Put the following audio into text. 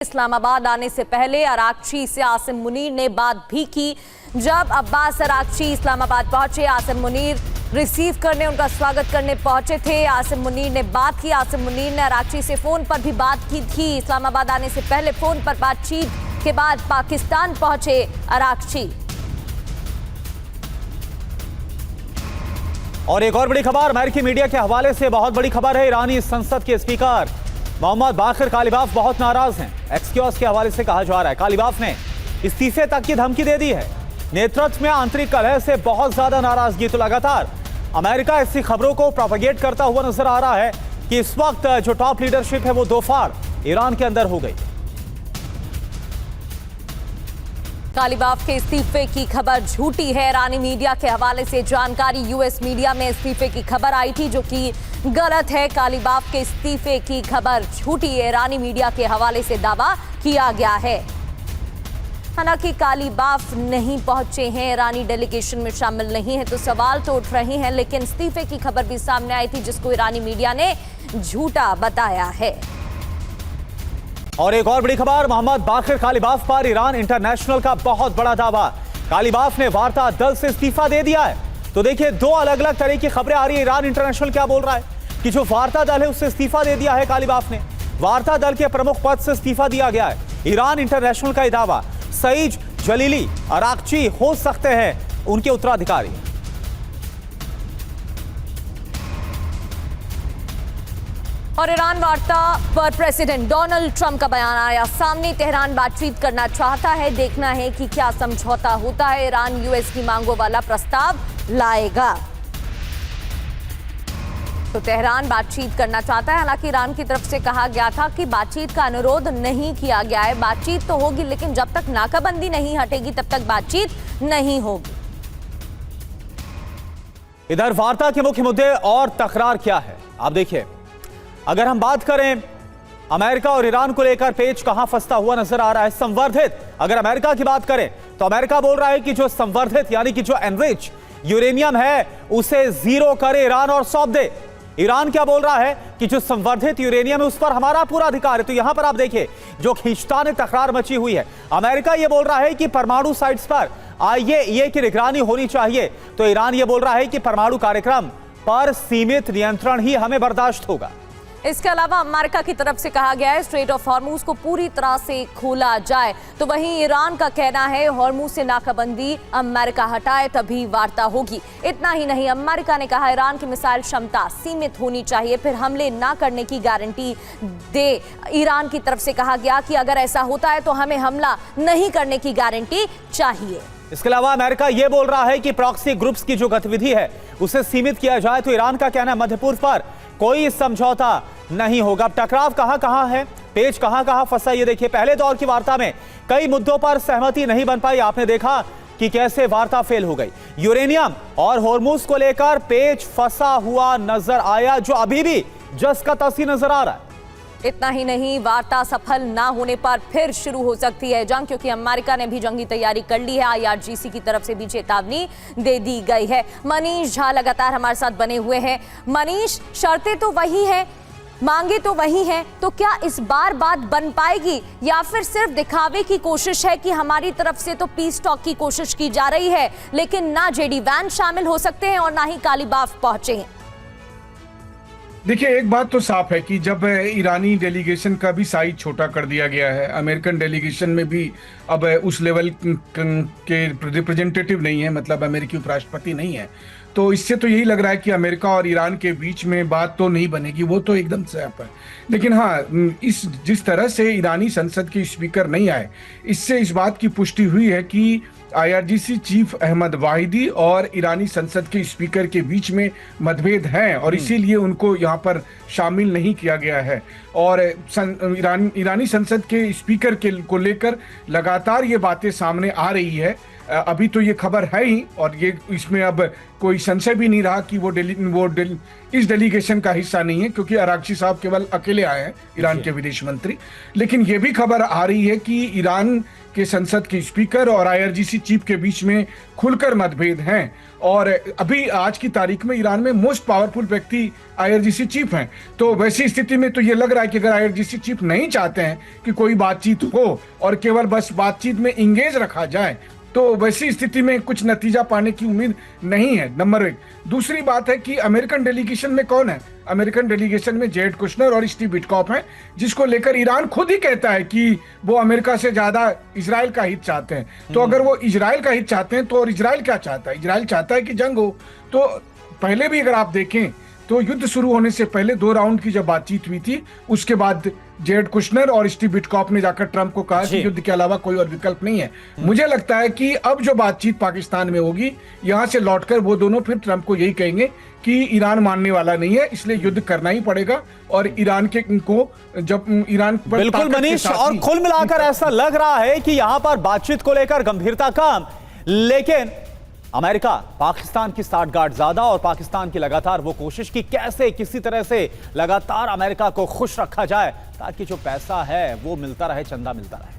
इस्लामाबाद आने से पहले अरागची से आसिम मुनीर ने बात भी की। जब अब्बास अरागची इस्लामाबाद पहुंचे, आसिम मुनीर रिसीव करने, उनका स्वागत करने पहुंचे थे। आसिम मुनीर ने बात की। आसिम मुनीर ने अरागची से फोन पर भी बात की थी। इस्लामाबाद आने से पहले फोन पर बातचीत के बाद पाकिस्तान पहुंचे अरागची। और एक और बड़ी खबर अमेरिकी मीडिया के हवाले से, बहुत बड़ी खबर है। ईरानी संसद के स्पीकर मोहम्मद बाकिर कालिबाफ बहुत नाराज हैं। एक्सक्यूज के हवाले से कहा जा रहा है कालिबाफ ने इस्तीफे तक की धमकी दे दी है। नेतृत्व में आंतरिक कलह से बहुत ज्यादा नाराजगी। तो लगातार अमेरिका ऐसी खबरों को प्रोपेगेट करता हुआ नजर आ रहा है कि इस वक्त जो टॉप लीडरशिप है वो दो फाड़ ईरान के अंदर हो गई। कालिबाफ के इस्तीफे की खबर झूठी है। ईरानी मीडिया के हवाले से जानकारी, यूएस मीडिया में इस्तीफे की खबर आई थी जो कि गलत है। कालिबाफ के इस्तीफे की खबर झूठी है। ईरानी मीडिया के हवाले से दावा किया गया है। हालांकि कालिबाफ नहीं पहुंचे हैं, ईरानी डेलीगेशन में शामिल नहीं है, तो सवाल तो उठ रहे हैं। लेकिन इस्तीफे की खबर भी सामने आई थी जिसको ईरानी मीडिया ने झूठा बताया है। और एक और बड़ी खबर, मोहम्मद बाकिर कालिबाफ पर ईरान इंटरनेशनल का बहुत बड़ा दावा। कालिबाफ ने वार्ता दल से इस्तीफा दे दिया है। तो देखिए, दो अलग अलग तरह की खबरें आ रही है। ईरान इंटरनेशनल क्या बोल रहा है कि जो वार्ता दल है उससे इस्तीफा दे दिया है कालिबाफ ने, वार्ता दल के प्रमुख पद से इस्तीफा दिया गया है। ईरान इंटरनेशनल का यह दावा। सईद जलीली अरागची हो सकते हैं उनके उत्तराधिकारी। और ईरान वार्ता पर प्रेसिडेंट डोनाल्ड ट्रंप का बयान आया सामने। तेहरान बातचीत करना चाहता है, देखना है कि क्या समझौता होता है। ईरान यूएस की मांगों वाला प्रस्ताव लाएगा। तो तेहरान बातचीत करना चाहता है। हालांकि ईरान की तरफ से कहा गया था कि बातचीत का अनुरोध नहीं किया गया है। बातचीत तो होगी, लेकिन जब तक नाकाबंदी नहीं हटेगी तब तक बातचीत नहीं होगी। इधर वार्ता के मुख्य मुद्दे और तकरार क्या है, आप देखिए। अगर हम बात करें अमेरिका और ईरान को लेकर, पेच कहां फंसता हुआ नजर आ रहा है। संवर्धित, अगर अमेरिका की बात करें तो अमेरिका बोल रहा है कि जो संवर्धित यानी कि जो एनरिच यूरेनियम है उसे जीरो करे ईरान और सौंप दे। ईरान क्या बोल रहा है कि जो संवर्धित यूरेनियम है उस पर हमारा पूरा अधिकार है। तो यहां पर आप देखिए जो खींचतान तकरार मची हुई है। अमेरिका यह बोल रहा है कि परमाणु साइट्स पर आईएईए की निगरानी होनी चाहिए, तो ईरान यह बोल रहा है कि परमाणु कार्यक्रम पर सीमित नियंत्रण ही हमें बर्दाश्त होगा। इसके अलावा अमेरिका की तरफ से कहा गया है स्ट्रेट ऑफ हॉर्मुज को पूरी तरह से खोला जाए। तो वहीं ईरान का कहना है हॉर्मुज से नाकाबंदी अमेरिका हटाए तभी वार्ता होगी। इतना ही नहीं, अमेरिका ने कहा ईरान की मिसाइल क्षमता सीमित होनी चाहिए, फिर हमले ना करने की गारंटी दे। ईरान की तरफ से कहा गया कि अगर ऐसा होता है तो हमें हमला नहीं करने की गारंटी चाहिए। इसके अलावा अमेरिका यह बोल रहा है कि प्रॉक्सी ग्रुप्स की जो गतिविधि है उसे सीमित किया जाए। तो ईरान का कहना है मध्य पूर्व पर कोई समझौता नहीं होगा। अब टकराव कहां है, पेच कहां फंसा, ये देखिए। पहले दौर की वार्ता में कई मुद्दों पर सहमति नहीं बन पाई। आपने देखा कि कैसे वार्ता फेल हो गई। यूरेनियम और हॉर्मुज को लेकर पेच फंसा हुआ नजर आया, जो अभी भी जस का तस ही नजर आ रहा है। इतना ही नहीं, वार्ता सफल ना होने पर फिर शुरू हो सकती है जंग, क्योंकि अमेरिका ने भी जंगी तैयारी कर ली है। आईआरजीसी की तरफ से भी चेतावनी दे दी गई है। मनीष झा लगातार हमारे साथ बने हुए हैं। मनीष, शर्तें तो वही हैं, मांगे तो वही हैं, तो क्या इस बार बात बन पाएगी या फिर सिर्फ दिखावे की कोशिश है कि हमारी तरफ से तो पीस टॉक की कोशिश की जा रही है, लेकिन ना जेडी वैंस शामिल हो सकते हैं और ना ही कालिबाफ पहुंचे हैं? देखिए, एक बात तो साफ है कि जब ईरानी डेलीगेशन का भी साइज छोटा कर दिया गया है, अमेरिकन डेलीगेशन में भी अब उस लेवल के रिप्रेजेंटेटिव नहीं है, मतलब अमेरिकी उपराष्ट्रपति नहीं है, तो इससे तो यही लग रहा है कि अमेरिका और ईरान के बीच में बात तो नहीं बनेगी, वो तो एकदम साफ है। लेकिन हाँ, जिस तरह से ईरानी संसद के स्पीकर नहीं आए, इससे इस बात की पुष्टि हुई है कि आईआरजीसी चीफ अहमद वाहिदी और ईरानी संसद के स्पीकर के बीच में मतभेद हैं और इसीलिए उनको यहाँ पर शामिल नहीं किया गया है। और ईरानी संसद के स्पीकर को लेकर लगातार ये बातें सामने आ रही है। अभी तो ये खबर है ही, और ये इसमें अब कोई संशय भी नहीं रहा कि वो इस डेलीगेशन का हिस्सा नहीं है, क्योंकि अरागची साहब केवल अकेले आए हैं, ईरान के विदेश मंत्री। लेकिन ये भी खबर आ रही है कि ईरान के संसद के स्पीकर और आईआरजीसी चीफ के बीच में खुलकर मतभेद हैं। और अभी आज की तारीख में ईरान में मोस्ट पावरफुल व्यक्ति आईआरजीसी चीफ हैं। तो वैसी स्थिति में तो ये लग रहा है कि अगर आईआरजीसी चीफ नहीं चाहते हैं कि कोई बातचीत हो और केवल बस बातचीत में इंगेज रखा जाए, तो वैसी स्थिति में कुछ नतीजा पाने की उम्मीद नहीं है, नंबर एक। दूसरी बात है कि अमेरिकन डेलीगेशन में कौन है? अमेरिकन डेलीगेशन में जेरेड कुशनर और स्टीव विटकॉफ हैं, जिसको लेकर ईरान खुद ही कहता है कि वो अमेरिका से ज्यादा इजराइल का हित चाहते हैं। तो अगर वो इजराइल का हित चाहते हैं तो और इजराइल क्या चाहता है? इजराइल चाहता है कि जंग हो। तो पहले भी अगर आप देखें तो युद्ध शुरू होने से पहले 2 राउंड की जब बातचीत हुई थी, उसके बाद जेरेड कुशनर और स्टीव विटकॉफ ने जाकर ट्रंप को कहा कि युद्ध के अलावा कोई और विकल्प नहीं है। मुझे लगता है कि अब जो बातचीत पाकिस्तान में होगी, यहां से लौटकर वो दोनों फिर ट्रंप को यही कहेंगे कि ईरान मानने वाला नहीं है, इसलिए युद्ध करना ही पड़ेगा। और ईरान के को जब ईरान पर बिल्कुल मनीष, और कुल मिलाकर ऐसा लग रहा है कि यहां पर बातचीत को लेकर गंभीरता कम, लेकिन अमेरिका पाकिस्तान की साठगांठ ज्यादा और पाकिस्तान की लगातार वो कोशिश कि कैसे किसी तरह से लगातार अमेरिका को खुश रखा जाए ताकि जो पैसा है वो मिलता रहे, चंदा मिलता रहे।